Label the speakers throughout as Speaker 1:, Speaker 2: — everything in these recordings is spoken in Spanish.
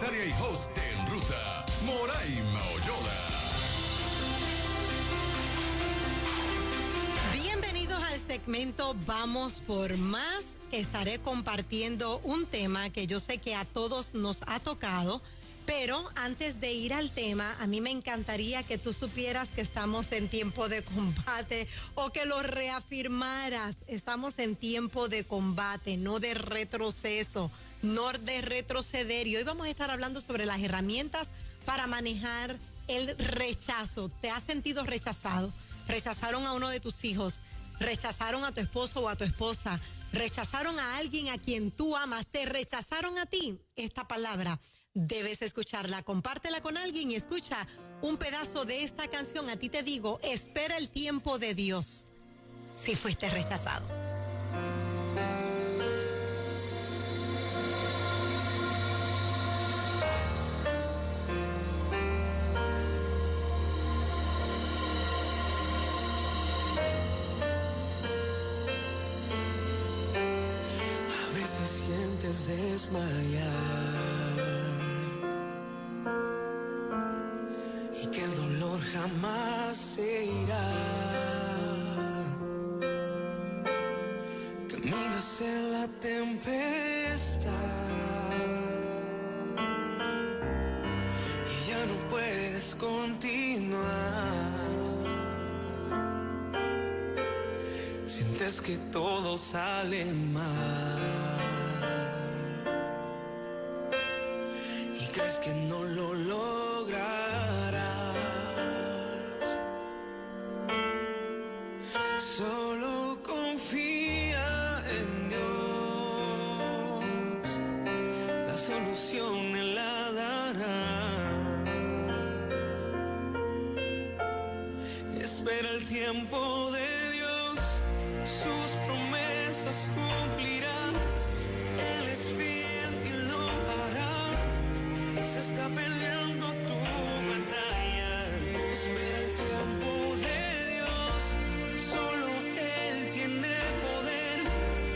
Speaker 1: empresaria y host de En Ruta, Moraima Oyola.
Speaker 2: Bienvenidos al segmento Vamos por Más. Estaré compartiendo un tema que yo sé que a todos nos ha tocado, pero antes de ir al tema, a mí me encantaría que tú supieras que estamos en tiempo de combate o que lo reafirmaras. Estamos en tiempo de combate, no de retroceso, no de retroceder. Y hoy vamos a estar hablando sobre las herramientas para manejar el rechazo. ¿Te has sentido rechazado? ¿Rechazaron a uno de tus hijos? ¿Rechazaron a tu esposo o a tu esposa? ¿Rechazaron a alguien a quien tú amas? ¿Te rechazaron a ti? Esta palabra debes escucharla. Compártela con alguien y escucha un pedazo de esta canción. A ti te digo, espera el tiempo de Dios si fuiste rechazado.
Speaker 3: A veces sientes desmayar y que el dolor jamás se irá. Caminas en la tempestad y ya no puedes continuar. Sientes que todo sale mal y crees que no lo lograrás. Solo confía en Dios, la solución Él la dará. Espera el tiempo de Dios, sus promesas cumplirá. Él es fiel y lo hará. Se está peleando tu batalla. Espera el tiempo de Dios. Solo Él tiene poder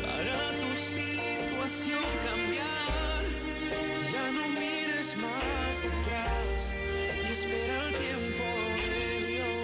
Speaker 3: para tu situación cambiar. Ya no mires más atrás y espera el tiempo de Dios.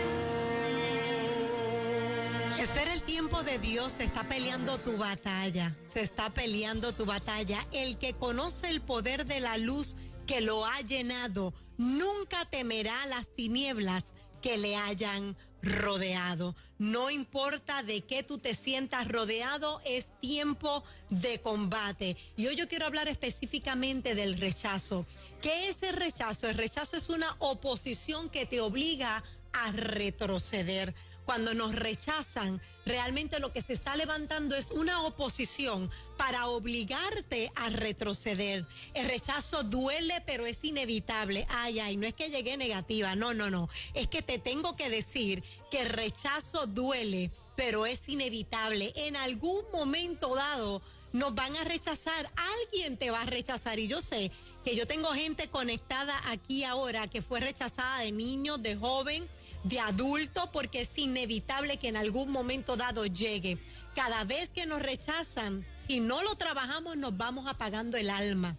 Speaker 2: Espera el tiempo de Dios. Se está peleando tu batalla. Se está peleando tu batalla. El que conoce el poder de la luz que lo ha llenado, nunca temerá las tinieblas que le hayan rodeado. No importa de qué tú te sientas rodeado, es tiempo de combate. Y hoy yo quiero hablar específicamente del rechazo. ¿Qué es el rechazo? El rechazo es una oposición que te obliga a retroceder. Cuando nos rechazan, realmente lo que se está levantando es una oposición para obligarte a retroceder. El rechazo duele, pero es inevitable. Ay, no es que llegué negativa, no. Es que te tengo que decir que el rechazo duele, pero es inevitable. En algún momento dado nos van a rechazar, alguien te va a rechazar. Y yo sé que yo tengo gente conectada aquí ahora que fue rechazada de niño, de joven, de adulto, porque es inevitable que en algún momento dado llegue. Cada vez que nos rechazan, si no lo trabajamos, nos vamos apagando el alma.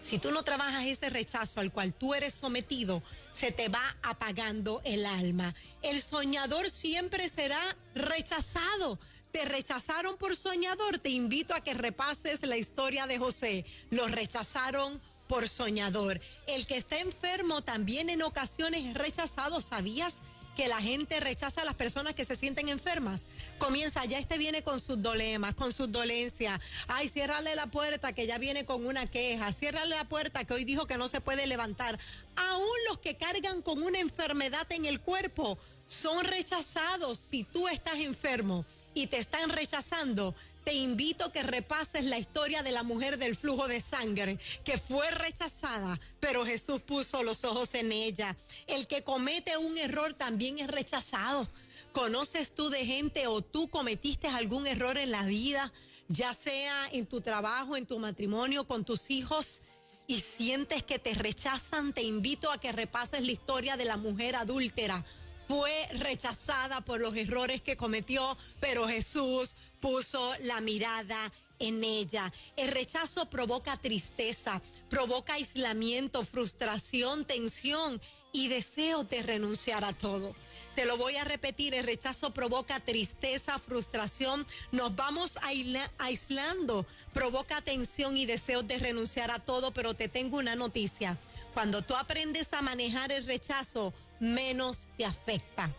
Speaker 2: Si tú no trabajas ese rechazo al cual tú eres sometido, se te va apagando el alma. El soñador siempre será rechazado. Te rechazaron por soñador. Te invito a que repases la historia de José. Lo rechazaron por soñador. El que está enfermo también en ocasiones es rechazado. ¿Sabías que la gente rechaza a las personas que se sienten enfermas? Comienza, ya viene con sus dolemas, con sus dolencias. Ay, ciérrale la puerta que ya viene con una queja. Ciérrale la puerta que hoy dijo que no se puede levantar. Aún los que cargan con una enfermedad en el cuerpo son rechazados. Si tú estás enfermo y te están rechazando, te invito a que repases la historia de la mujer del flujo de sangre, que fue rechazada, pero Jesús puso los ojos en ella. El que comete un error también es rechazado. ¿Conoces tú de gente o tú cometiste algún error en la vida, ya sea en tu trabajo, en tu matrimonio, con tus hijos, y sientes que te rechazan? Te invito a que repases la historia de la mujer adúltera. Fue rechazada por los errores que cometió, pero Jesús puso la mirada en ella. El rechazo provoca tristeza, provoca aislamiento, frustración, tensión y deseo de renunciar a todo. Te lo voy a repetir, el rechazo provoca tristeza, frustración, nos vamos aislando, provoca tensión y deseos de renunciar a todo, pero te tengo una noticia. Cuando tú aprendes a manejar el rechazo, menos te afecta.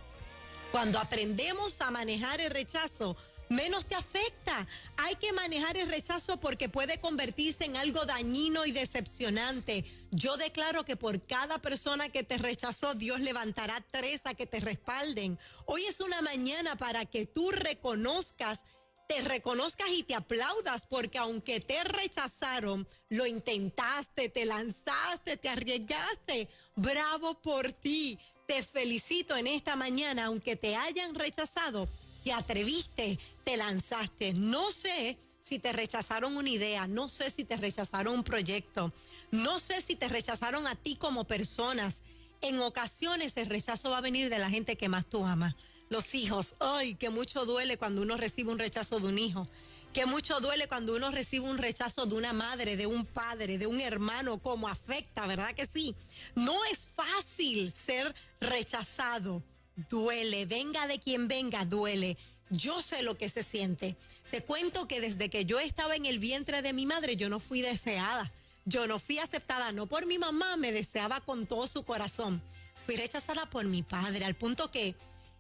Speaker 2: Cuando aprendemos a manejar el rechazo, menos te afecta. Hay que manejar el rechazo porque puede convertirse en algo dañino y decepcionante. Yo declaro que por cada persona que te rechazó, Dios levantará 3 a que te respalden. Hoy es una mañana para que tú te reconozcas y te aplaudas, porque aunque te rechazaron, lo intentaste, te lanzaste, te arriesgaste. Bravo por ti. Te felicito en esta mañana, aunque te hayan rechazado, te atreviste, te lanzaste. No sé si te rechazaron una idea, no sé si te rechazaron un proyecto, no sé si te rechazaron a ti como personas. En ocasiones el rechazo va a venir de la gente que más tú amas. Los hijos, ay, que mucho duele cuando uno recibe un rechazo de un hijo. Que mucho duele cuando uno recibe un rechazo de una madre, de un padre, de un hermano, como afecta, ¿verdad que sí? No es fácil ser rechazado. Duele, venga de quien venga, duele. Yo sé lo que se siente. Te cuento que desde que yo estaba en el vientre de mi madre, yo no fui deseada. Yo no fui aceptada, no por mi mamá, me deseaba con todo su corazón. Fui rechazada por mi padre, al punto que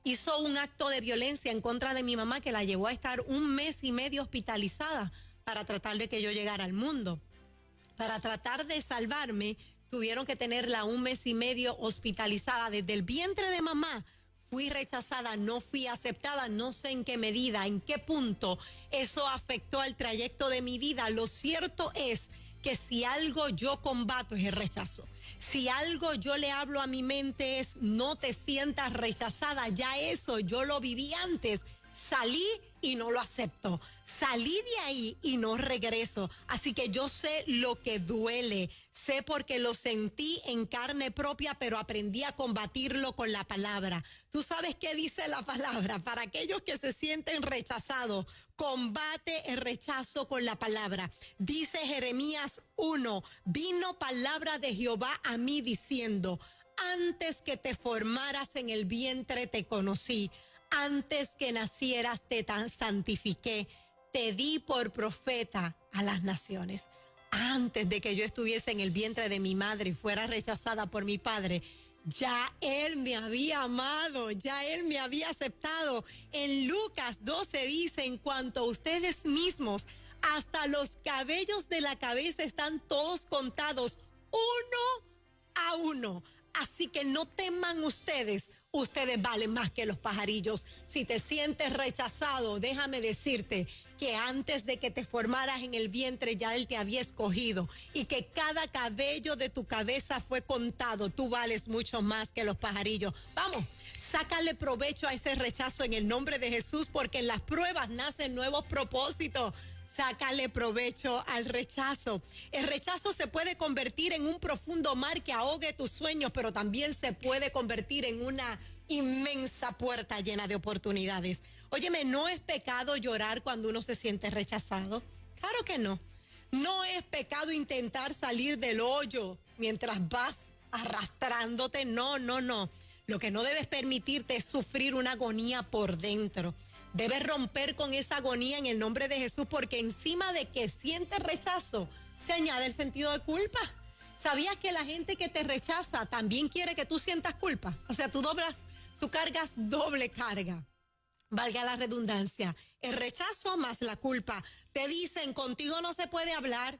Speaker 2: hizo un acto de violencia en contra de mi mamá que la llevó a estar 1 mes y medio hospitalizada para tratar de que yo llegara al mundo. Para tratar de salvarme, tuvieron que tenerla 1 mes y medio hospitalizada. Desde el vientre de mamá fui rechazada, no fui aceptada, no sé en qué medida, en qué punto eso afectó al trayecto de mi vida. Lo cierto es que si algo yo combato es el rechazo. Si algo yo le hablo a mi mente es no te sientas rechazada, ya eso yo lo viví antes. Salí y no lo acepto. Salí de ahí y no regreso. Así que yo sé lo que duele. Sé porque lo sentí en carne propia, pero aprendí a combatirlo con la palabra. ¿Tú sabes qué dice la palabra? Para aquellos que se sienten rechazados, combate el rechazo con la palabra. Dice Jeremías 1, vino palabra de Jehová a mí diciendo, antes que te formaras en el vientre te conocí. Antes que nacieras te santifiqué, te di por profeta a las naciones. Antes de que yo estuviese en el vientre de mi madre y fuera rechazada por mi padre, ya Él me había amado, ya Él me había aceptado. En Lucas 12 dice, en cuanto a ustedes mismos, hasta los cabellos de la cabeza están todos contados, 1 a 1. Así que no teman ustedes valen más que los pajarillos. Si te sientes rechazado, déjame decirte que antes de que te formaras en el vientre ya Él te había escogido y que cada cabello de tu cabeza fue contado. Tú vales mucho más que los pajarillos. Vamos, sácale provecho a ese rechazo en el nombre de Jesús, porque en las pruebas nacen nuevos propósitos. Sácale provecho al rechazo. El rechazo se puede convertir en un profundo mar que ahogue tus sueños, pero también se puede convertir en una inmensa puerta llena de oportunidades. Óyeme, ¿no es pecado llorar cuando uno se siente rechazado? Claro que no. No es pecado intentar salir del hoyo mientras vas arrastrándote. No. Lo que no debes permitirte es sufrir una agonía por dentro. Debes romper con esa agonía en el nombre de Jesús, porque encima de que sientes rechazo, se añade el sentido de culpa. ¿Sabías que la gente que te rechaza también quiere que tú sientas culpa? O sea, tú cargas doble carga. Valga la redundancia. El rechazo más la culpa. Te dicen, contigo no se puede hablar.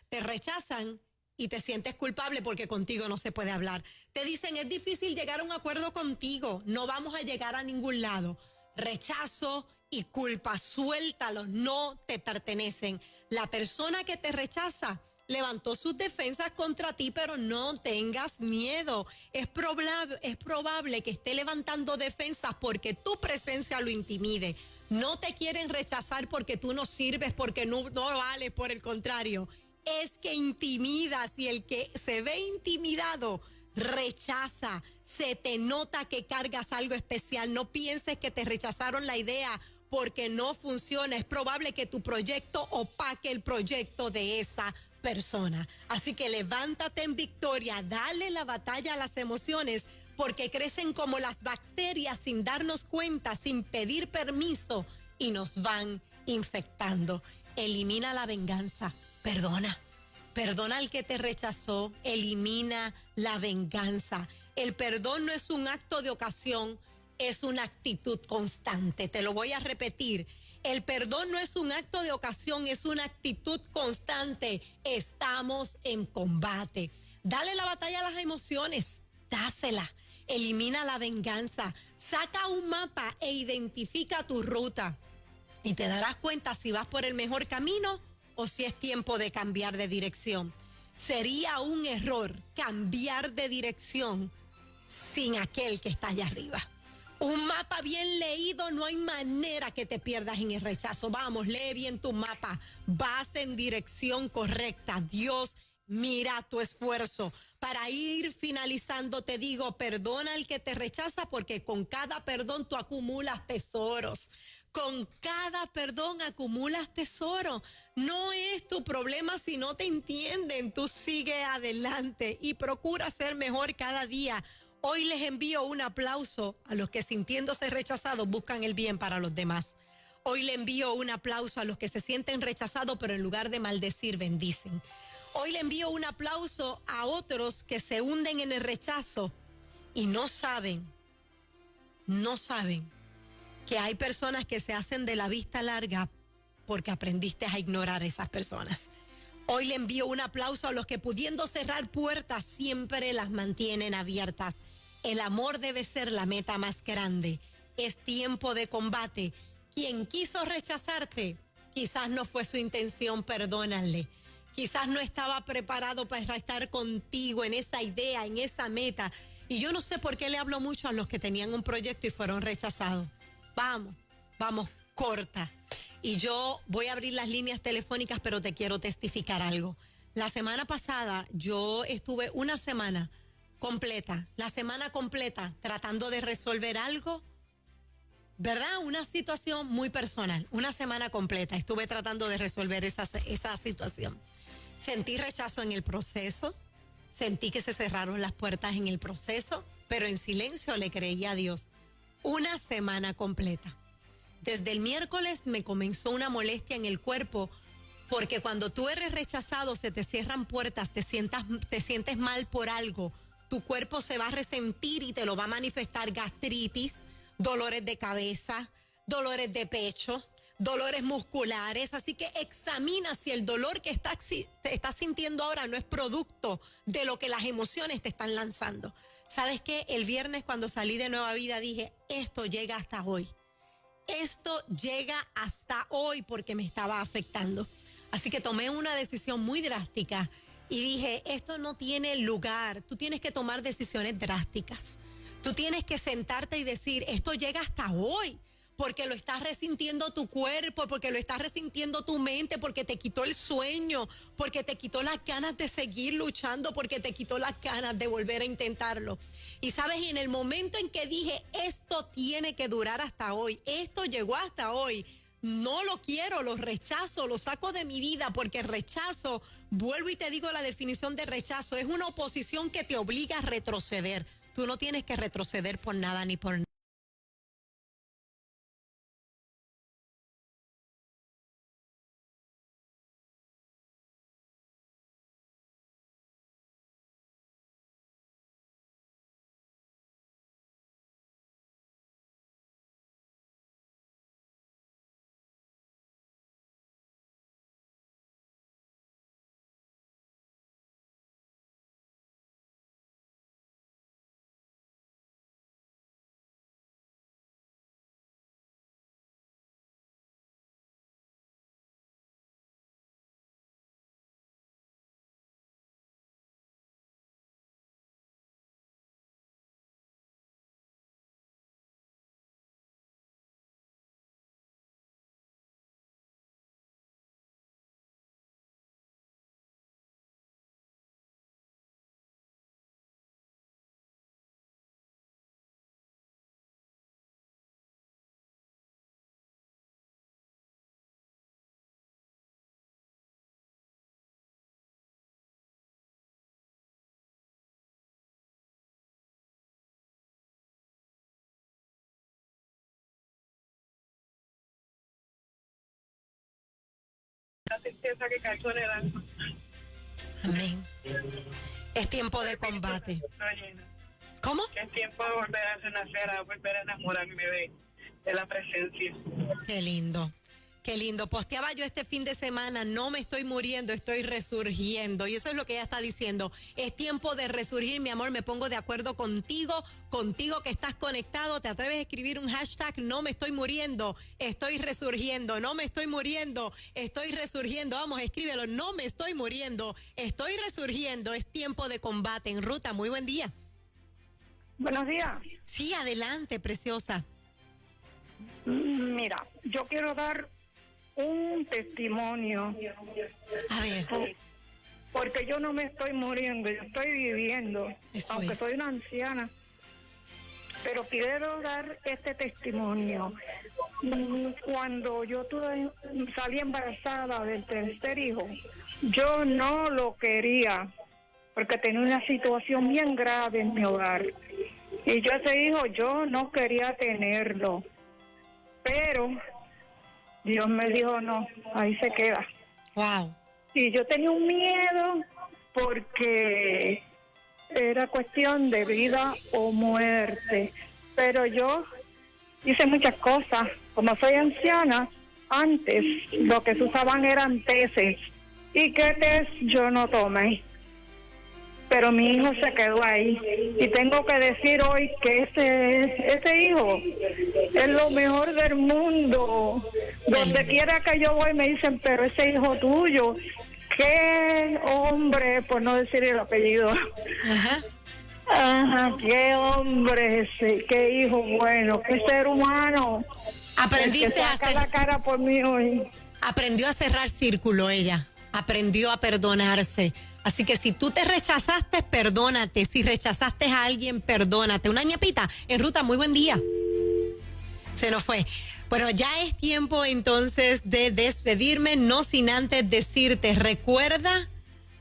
Speaker 2: Te rechazan y te sientes culpable porque contigo no se puede hablar. Te dicen, es difícil llegar a un acuerdo contigo. No vamos a llegar a ningún lado. Rechazo y culpa, suéltalos, no te pertenecen. La persona que te rechaza levantó sus defensas contra ti, pero no tengas miedo. Es probable que esté levantando defensas porque tu presencia lo intimide. No te quieren rechazar porque tú no sirves, porque no vales, por el contrario. Es que intimidas, y el que se ve intimidado rechaza. Se te nota que cargas algo especial. No pienses que te rechazaron la idea porque no funciona. Es probable que tu proyecto opaque el proyecto de esa persona. Así que levántate en victoria, dale la batalla a las emociones, porque crecen como las bacterias sin darnos cuenta, sin pedir permiso, y nos van infectando. Elimina la venganza, perdona. Perdona al que te rechazó, elimina la venganza. El perdón no es un acto de ocasión, es una actitud constante. Te lo voy a repetir. El perdón no es un acto de ocasión, es una actitud constante. Estamos en combate. Dale la batalla a las emociones, dásela. Elimina la venganza. Saca un mapa e identifica tu ruta. Y te darás cuenta si vas por el mejor camino o si es tiempo de cambiar de dirección. Sería un error cambiar de dirección sin aquel que está allá arriba. Un mapa bien leído, no hay manera que te pierdas en el rechazo. Vamos, lee bien tu mapa. Vas en dirección correcta. Dios mira tu esfuerzo. Para ir finalizando, te digo, perdona al que te rechaza, porque con cada perdón tú acumulas tesoros. Con cada perdón acumulas tesoro. No es tu problema si no te entienden. Tú sigue adelante y procura ser mejor cada día. Hoy les envío un aplauso a los que, sintiéndose rechazados, buscan el bien para los demás. Hoy le envío un aplauso a los que se sienten rechazados, pero en lugar de maldecir, bendicen. Hoy le envío un aplauso a otros que se hunden en el rechazo y no saben que hay personas que se hacen de la vista larga porque aprendiste a ignorar a esas personas. Hoy le envío un aplauso a los que, pudiendo cerrar puertas, siempre las mantienen abiertas. El amor debe ser la meta más grande. Es tiempo de combate. Quien quiso rechazarte, quizás no fue su intención, perdónale. Quizás no estaba preparado para estar contigo en esa idea, en esa meta. Y yo no sé por qué le hablo mucho a los que tenían un proyecto y fueron rechazados. Vamos, corta. Y yo voy a abrir las líneas telefónicas, pero te quiero testificar algo. La semana pasada yo estuve una semana completa, tratando de resolver algo, ¿verdad? Una situación muy personal. Una semana completa estuve tratando de resolver esa situación. Sentí rechazo en el proceso, sentí que se cerraron las puertas en el proceso, pero en silencio le creí a Dios. Una semana completa. Desde el miércoles me comenzó una molestia en el cuerpo, porque cuando tú eres rechazado, se te cierran puertas, te sientes mal por algo, tu cuerpo se va a resentir y te lo va a manifestar: gastritis, dolores de cabeza, dolores de pecho, dolores musculares. Así que examina si el dolor que te estás sintiendo ahora no es producto de lo que las emociones te están lanzando. ¿Sabes qué? El viernes, cuando salí de Nueva Vida, dije, esto llega hasta hoy. Esto llega hasta hoy porque me estaba afectando. Así que tomé una decisión muy drástica y dije, esto no tiene lugar. Tú tienes que tomar decisiones drásticas. Tú tienes que sentarte y decir, esto llega hasta hoy, porque lo estás resintiendo tu cuerpo, porque lo estás resintiendo tu mente, porque te quitó el sueño, porque te quitó las ganas de seguir luchando, porque te quitó las ganas de volver a intentarlo. Y sabes, en el momento en que dije, esto tiene que durar hasta hoy, esto llegó hasta hoy, no lo quiero, lo rechazo, lo saco de mi vida, porque el rechazo, vuelvo y te digo la definición de rechazo, es una oposición que te obliga a retroceder. Tú no tienes que retroceder por nada ni por nada.
Speaker 4: tristeza que cayó en el alma.
Speaker 2: Amén. Es tiempo de combate. ¿Cómo?
Speaker 4: Es tiempo de volver a renacer, a volver a enamorarme de la presencia.
Speaker 2: Qué lindo. Qué lindo. Posteaba yo este fin de semana, no me estoy muriendo, estoy resurgiendo. Y eso es lo que ella está diciendo. Es tiempo de resurgir, mi amor. Me pongo de acuerdo contigo que estás conectado. ¿Te atreves a escribir un hashtag? No me estoy muriendo, estoy resurgiendo. No me estoy muriendo, estoy resurgiendo. Vamos, escríbelo. No me estoy muriendo, estoy resurgiendo. Es tiempo de combate. En ruta, muy buen día.
Speaker 5: Buenos días.
Speaker 2: Sí, adelante, preciosa.
Speaker 5: Mira, yo quiero dar un testimonio.
Speaker 2: A ver.
Speaker 5: Porque yo no me estoy muriendo, yo estoy viviendo,
Speaker 2: Eso
Speaker 5: aunque
Speaker 2: es.
Speaker 5: soy una anciana. Pero quiero dar este testimonio. Cuando yo salí embarazada del tercer hijo, yo no lo quería, porque tenía una situación bien grave en mi hogar. Y yo ese hijo, yo no quería tenerlo. Pero Dios me dijo, no, ahí se queda.
Speaker 2: Wow.
Speaker 5: Y yo tenía un miedo porque era cuestión de vida o muerte. Pero yo hice muchas cosas. Como soy anciana, antes lo que se usaban eran tesis. ¿Y qué test yo no tomé? Pero mi hijo se quedó ahí. Y tengo que decir hoy que ese hijo es lo mejor del mundo. Donde quiera que yo voy me dicen, pero ese hijo tuyo, qué hombre, por no decir el apellido.
Speaker 2: Ajá.
Speaker 5: Ajá, qué hombre ese, qué hijo bueno, qué ser humano.
Speaker 2: Aprendiste
Speaker 5: el que
Speaker 2: a
Speaker 5: saca
Speaker 2: hacer...
Speaker 5: la cara por mí hoy.
Speaker 2: Aprendió a cerrar círculo ella, aprendió a perdonarse. Así que si tú te rechazaste, perdónate. Si rechazaste a alguien, perdónate. Una ñapita en ruta, muy buen día. Se nos fue. Bueno, ya es tiempo entonces de despedirme, no sin antes decirte, recuerda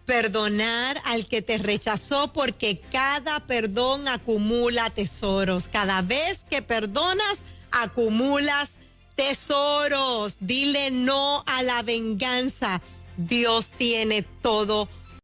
Speaker 2: perdonar al que te rechazó, porque cada perdón acumula tesoros. Cada vez que perdonas, acumulas tesoros. Dile no a la venganza. Dios tiene todo